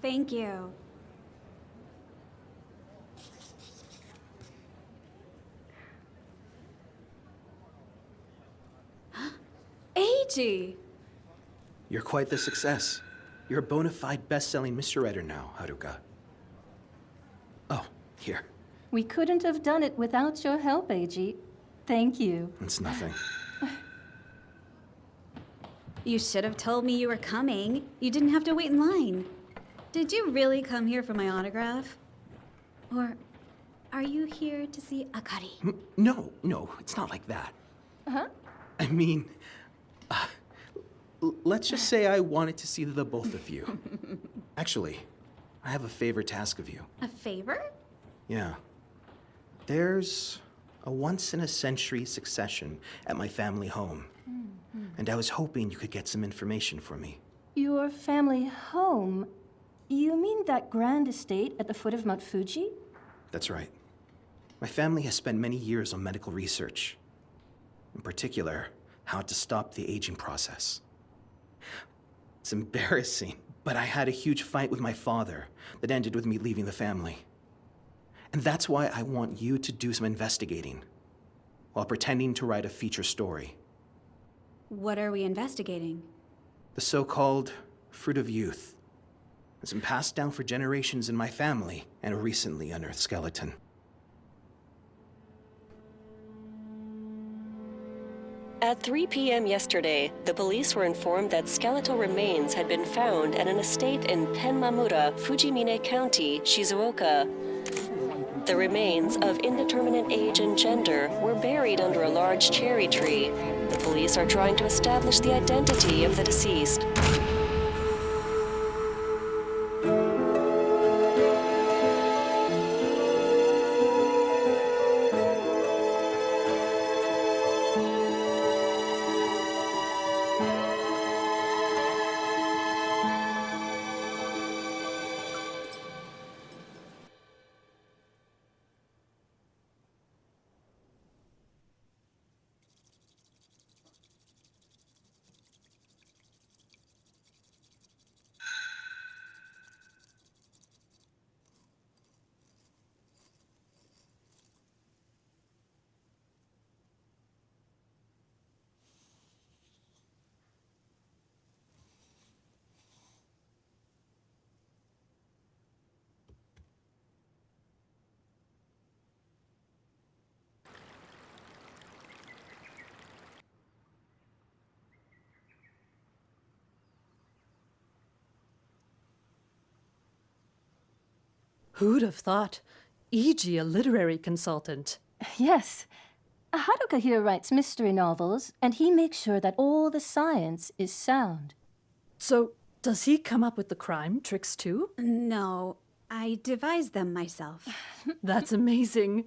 Thank you. Eiji! You're quite the success. You're a bona fide best-selling mystery writer now, Haruka. Oh, here. We couldn't have done it without your help, Eiji. Thank you. It's nothing. You should have told me you were coming. You didn't have to wait in line. Did you really come here for my autograph? Or are you here to see Akari? No, it's not like that. Huh? I mean, let's just say I wanted to see the both of you. Actually, I have a favor to ask of you. A favor? Yeah. There's a once-in-a-century succession at my family home. And I was hoping you could get some information for me. Your family home? You mean that grand estate at the foot of Mount Fuji? That's right. My family has spent many years on medical research. In particular, how to stop the aging process. It's embarrassing, but I had a huge fight with my father that ended with me leaving the family. And that's why I want you to do some investigating, while pretending to write a feature story. What are we investigating? The so-called fruit of youth. It's been passed down for generations in my family and a recently unearthed skeleton. At 3 p.m. yesterday, the police were informed that skeletal remains had been found at an estate in Tenmamura, Fujimine County, Shizuoka. The remains, of indeterminate age and gender, were buried under a large cherry tree. The police are trying to establish the identity of the deceased. Who'd have thought? Eiji, a literary consultant. Yes. Haruka here writes mystery novels, and he makes sure that all the science is sound. So, does he come up with the crime tricks too? No, I devised them myself. That's amazing.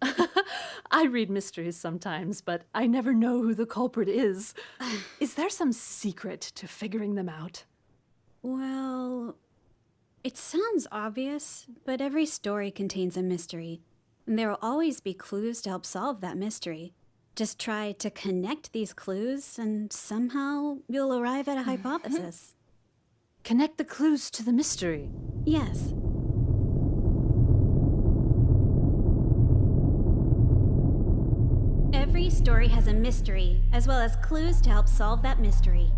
I read mysteries sometimes, but I never know who the culprit is. Is there some secret to figuring them out? Well, it sounds obvious, but every story contains a mystery. And there will always be clues to help solve that mystery. Just try to connect these clues, and somehow you'll arrive at a hypothesis. Connect the clues to the mystery. Yes. Every story has a mystery, as well as clues to help solve that mystery.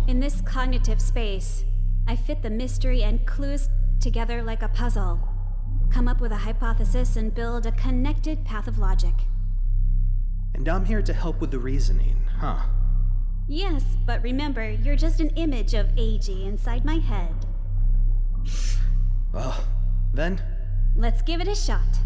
In this cognitive space, I fit the mystery and clues together like a puzzle. Come up with a hypothesis and build a connected path of logic. And I'm here to help with the reasoning, huh? Yes, but remember, you're just an image of Eiji inside my head. Well, then... Let's give it a shot.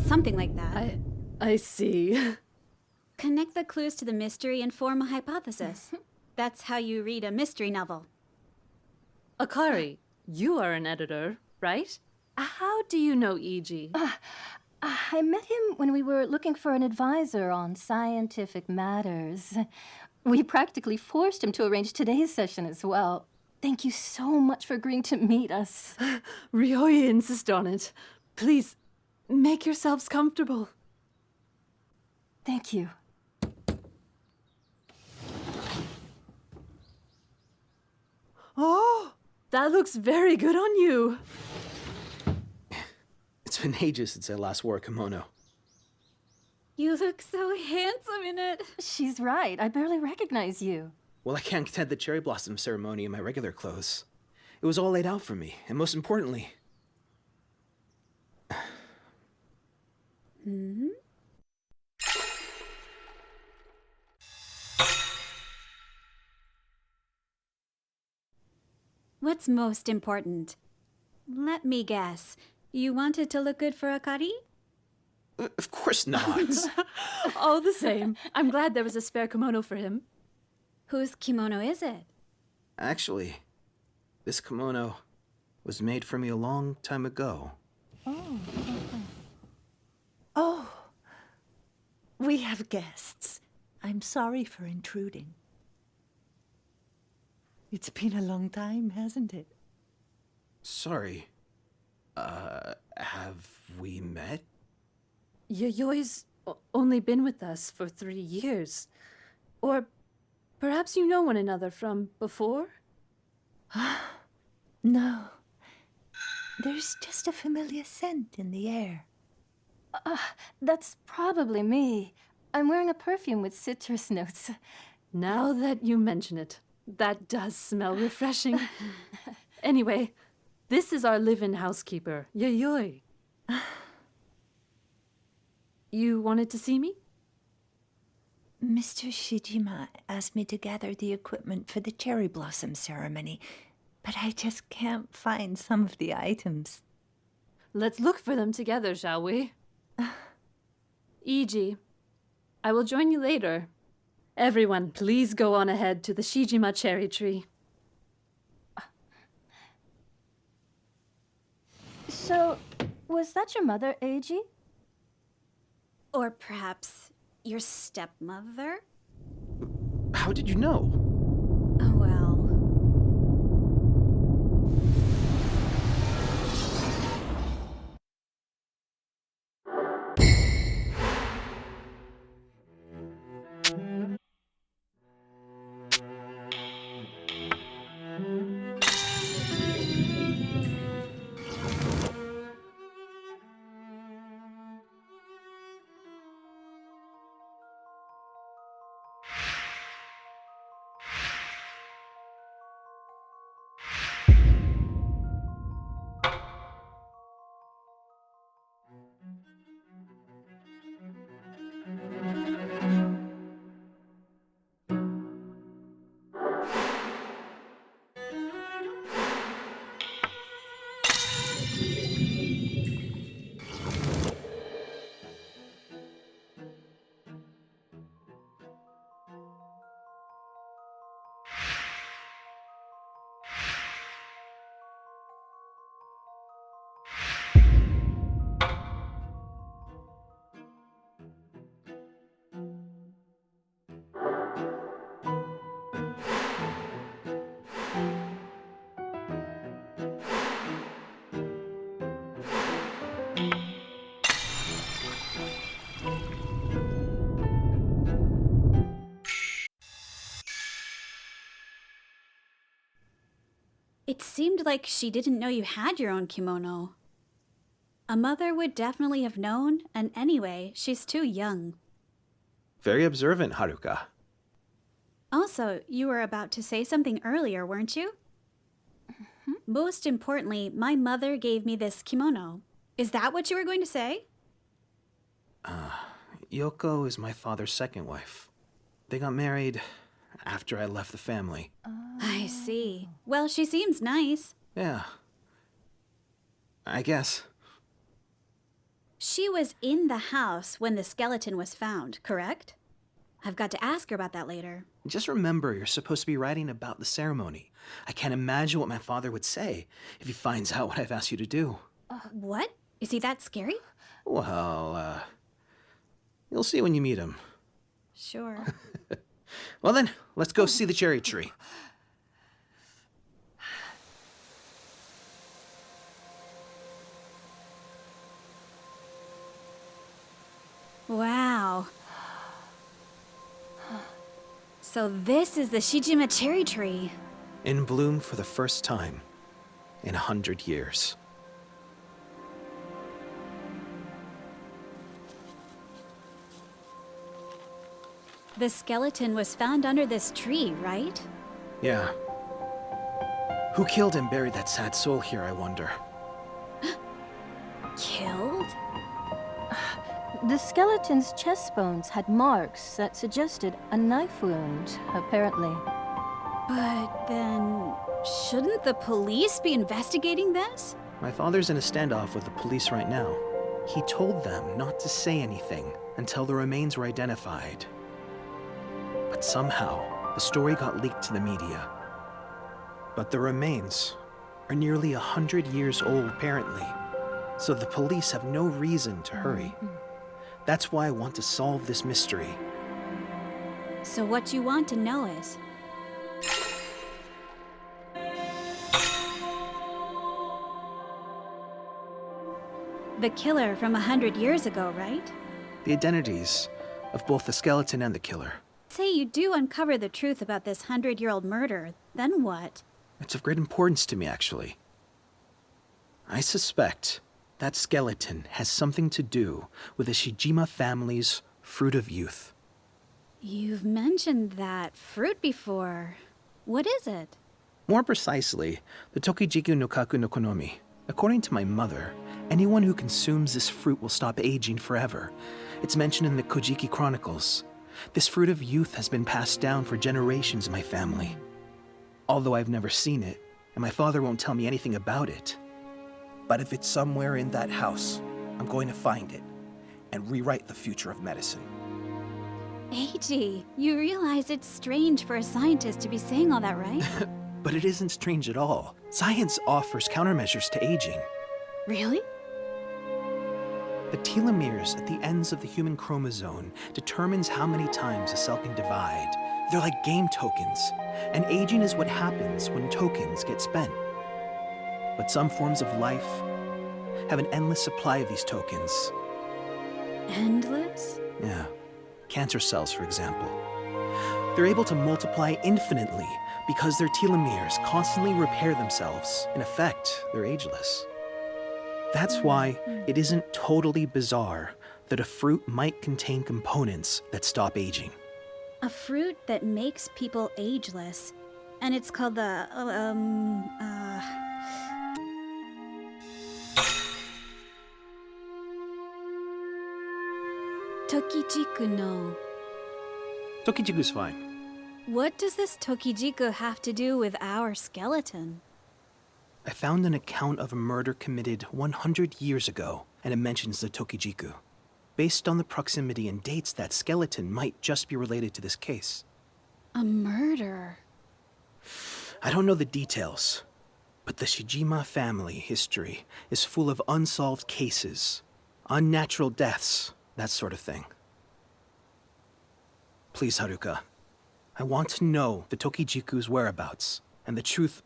Something like that. I see. Connect the clues to the mystery and form a hypothesis. That's how you read a mystery novel. Akari, you are an editor, right? How do you know E.G.? I met him when we were looking for an advisor on scientific matters. We practically forced him to arrange today's session as well. Thank you so much for agreeing to meet us. Ryoya insist on it. Please, make yourselves comfortable. Thank you. Oh, that looks very good on you. It's been ages since I last wore a kimono. You look so handsome in it. She's right. I barely recognize you. Well, I can't attend the cherry blossom ceremony in my regular clothes. It was all laid out for me, and most importantly... What's most important? Let me guess. You wanted to look good for Akari? Of course not. All the same, I'm glad there was a spare kimono for him. Whose kimono is it? Actually, this kimono was made for me a long time ago. Oh, we have guests. I'm sorry for intruding. It's been a long time, hasn't it? Sorry. Have we met? Yayoi's only been with us for 3 years. Or perhaps you know one another from before? No. There's just a familiar scent in the air. That's probably me. I'm wearing a perfume with citrus notes. Now that you mention it, that does smell refreshing. Anyway, this is our live-in housekeeper, Yayoi. You wanted to see me? Mr. Shijima asked me to gather the equipment for the cherry blossom ceremony, but I just can't find some of the items. Let's look for them together, shall we? E.g., I will join you later. Everyone, please go on ahead to the Shijima cherry tree. So, was that your mother, Eiji? Or perhaps your stepmother? How did you know? Oh, well. It seemed like she didn't know you had your own kimono. A mother would definitely have known, and anyway, she's too young. Very observant, Haruka. Also, you were about to say something earlier, weren't you? Most importantly, my mother gave me this kimono. Is that what you were going to say? Yoko is my father's second wife. They got married after I left the family. I see. Well, she seems nice. Yeah. I guess. She was in the house when the skeleton was found, correct? I've got to ask her about that later. Just remember, you're supposed to be writing about the ceremony. I can't imagine what my father would say if he finds out what I've asked you to do. What? Is he that scary? Well, you'll see when you meet him. Sure. Well then, let's go see the cherry tree. Wow. So this is the Shijima cherry tree. In bloom for the first time in 100 years. The skeleton was found under this tree, right? Yeah. Who killed and buried that sad soul here, I wonder? Killed? The skeleton's chest bones had marks that suggested a knife wound, apparently. But then, shouldn't the police be investigating this? My father's in a standoff with the police right now. He told them not to say anything until the remains were identified. But somehow, the story got leaked to the media. But the remains are nearly 100 years old, apparently. So the police have no reason to hurry. That's why I want to solve this mystery. So what you want to know is... the killer from 100 years ago, right? The identities of both the skeleton and the killer. Say you do uncover the truth about this 100-year-old murder, then what? It's of great importance to me, actually. I suspect that skeleton has something to do with the Shijima family's fruit of youth. You've mentioned that fruit before. What is it? More precisely, the Tokijiku no Kaku no Konomi. According to my mother, anyone who consumes this fruit will stop aging forever. It's mentioned in the Kojiki Chronicles. This fruit of youth has been passed down for generations in my family. Although I've never seen it, and my father won't tell me anything about it. But if it's somewhere in that house, I'm going to find it and rewrite the future of medicine. Eiji, you realize it's strange for a scientist to be saying all that, right? But it isn't strange at all. Science offers countermeasures to aging. Really? The telomeres at the ends of the human chromosome determines how many times a cell can divide. They're like game tokens, and aging is what happens when tokens get spent. But some forms of life have an endless supply of these tokens. Endless? Yeah. Cancer cells, for example. They're able to multiply infinitely because their telomeres constantly repair themselves. In effect, they're ageless. That's why it isn't totally bizarre that a fruit might contain components that stop aging. A fruit that makes people ageless. And it's called the, Tokijiku no. Tokijiku's fine. What does this Tokijiku have to do with our skeleton? I found an account of a murder committed 100 years ago, and it mentions the Tokijiku. Based on the proximity and dates, that skeleton might just be related to this case. A murder? I don't know the details, but the Shijima family history is full of unsolved cases, unnatural deaths, that sort of thing. Please, Haruka, I want to know the Tokijiku's whereabouts and the truth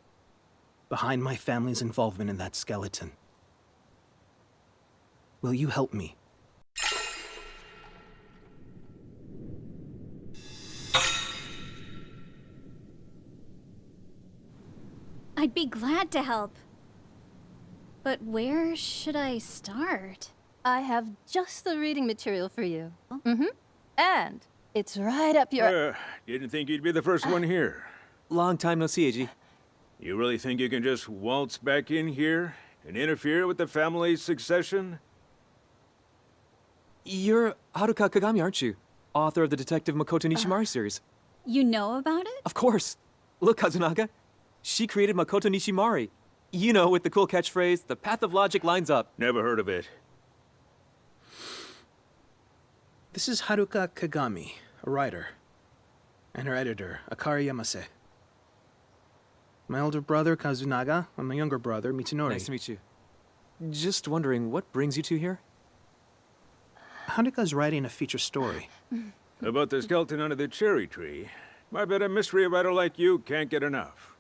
behind my family's involvement in that skeleton. Will you help me? I'd be glad to help. But where should I start? I have just the reading material for you. And it's right up your... Didn't think you'd be the first one here. Long time no see, Eiji. You really think you can just waltz back in here and interfere with the family's succession? You're Haruka Kagami, aren't you? Author of the Detective Makoto Nishimari series. You know about it? Of course. Look, Kazunaga. She created Makoto Nishimari. You know, with the cool catchphrase, the path of logic lines up. Never heard of it. This is Haruka Kagami, a writer, and her editor, Akari Yamase. My older brother, Kazunaga, and my younger brother, Mitsunori. Nice to meet you. Just wondering, what brings you two here? Haruka's writing a feature story. About the skeleton under the cherry tree. I bet a mystery writer like you can't get enough.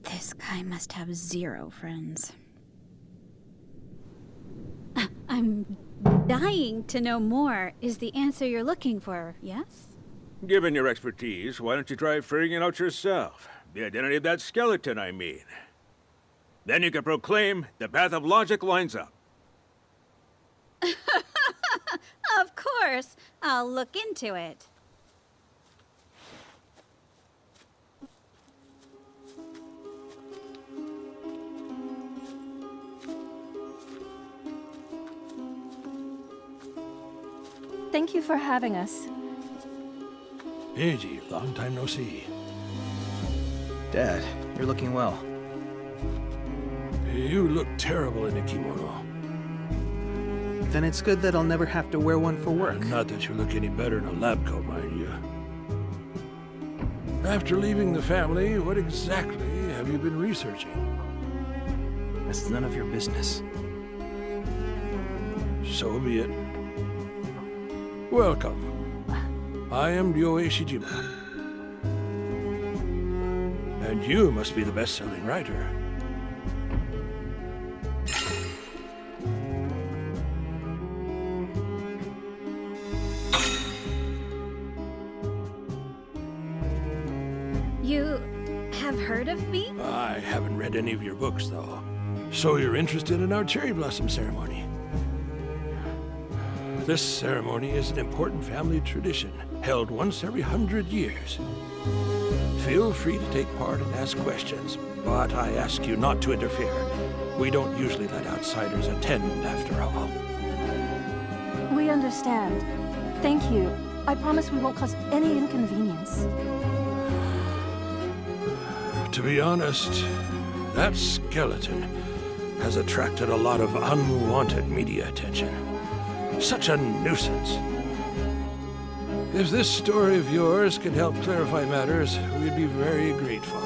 This guy must have 0 friends. I'm dying to know more. Is the answer you're looking for, yes? Given your expertise, why don't you try figuring it out yourself? The identity of that skeleton, I mean. Then you can proclaim the path of logic lines up. Of course. I'll look into it. Thank you for having us. Eiji, long time no see. Dad, you're looking well. You look terrible in a kimono. Then it's good that I'll never have to wear one for work. Not that you look any better in a lab coat, mind you. After leaving the family, what exactly have you been researching? That's none of your business. So be it. Welcome. I am Ryoe Shijima. And you must be the best-selling writer. You have heard of me? I haven't read any of your books, though. So you're interested in our cherry blossom ceremony? This ceremony is an important family tradition, held once every 100 years. Feel free to take part and ask questions, but I ask you not to interfere. We don't usually let outsiders attend, after all. We understand. Thank you. I promise we won't cause any inconvenience. To be honest, that skeleton has attracted a lot of unwanted media attention. Such a nuisance. If this story of yours can help clarify matters, we'd be very grateful.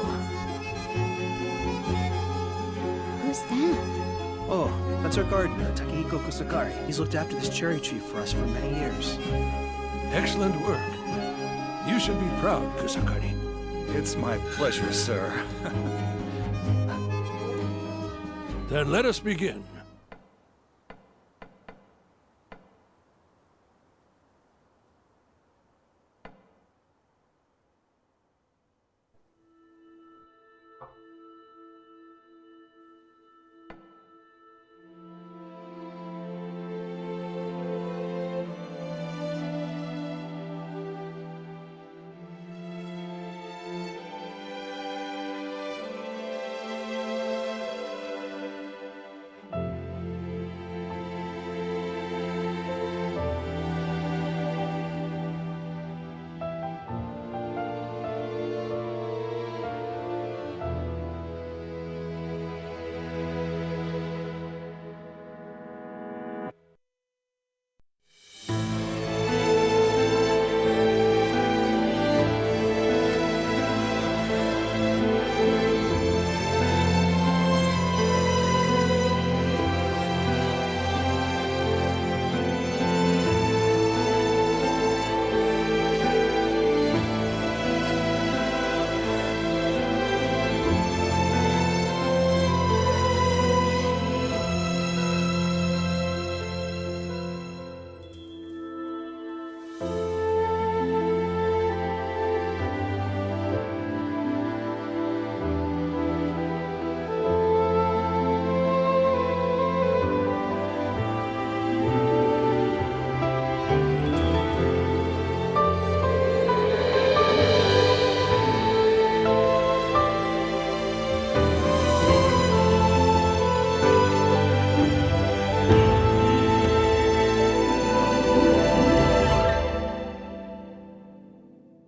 Who's that? Oh, that's our gardener, Takehiko Kusakari. He's looked after this cherry tree for us for many years. Excellent work. You should be proud, Kusakari. It's my pleasure, sir. Then let us begin.